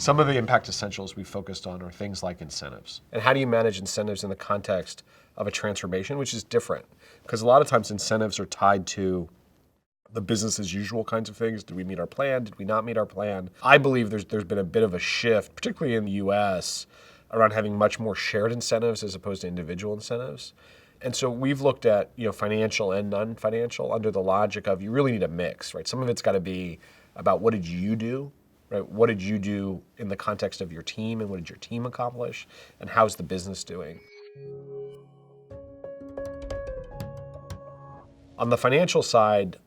Some of the impact essentials we focused on are things like incentives. And how do you manage incentives in the context of a transformation, which is different? Because a lot of times incentives are tied to the business as usual kinds of things. Did we meet our plan? Did we not meet our plan? I believe there's been a bit of a shift, particularly in the US, around having much more shared incentives as opposed to individual incentives. And so we've looked at financial and non-financial under the logic of you really need a mix, right? Some of it's got to be about what did you do, right? What did you do in the context of your team, and what did your team accomplish, and how's the business doing? On the financial side,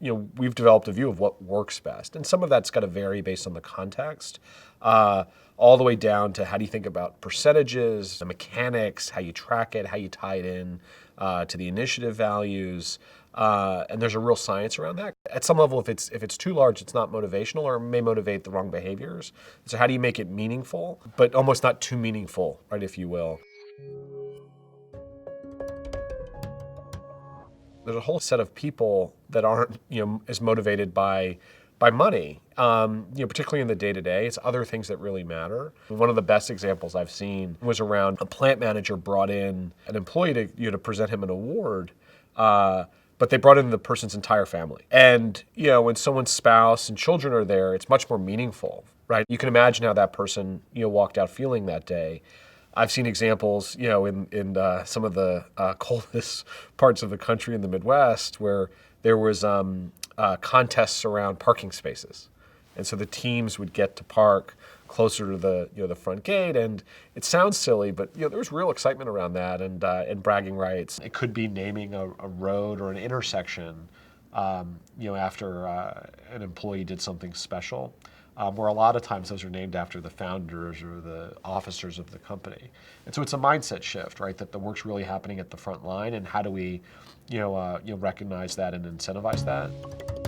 we've developed a view of what works best, and some of that's got to vary based on the context, all the way down to how do you think about percentages, the mechanics, how you track it, how you tie it in to the initiative values, and there's a real science around that. At some level, if it's too large, it's not motivational or may motivate the wrong behaviors. So how do you make it meaningful, but almost not too meaningful, right, if you will? There's a whole set of people that aren't, as motivated by money, particularly in the day-to-day. It's other things that really matter. One of the best examples I've seen was around a plant manager brought in an employee to present him an award, but they brought in the person's entire family. And when someone's spouse and children are there, it's much more meaningful, right? You can imagine how that person walked out feeling that day. I've seen examples, in some of the coldest parts of the country in the Midwest where there was contests around parking spaces, and so the teams would get to park closer to the front gate. And it sounds silly, but there was real excitement around that and bragging rights. It could be naming a road or an intersection, after an employee did something special. Where a lot of times those are named after the founders or the officers of the company. And so it's a mindset shift, right? That the work's really happening at the front line, and how do we, recognize that and incentivize that?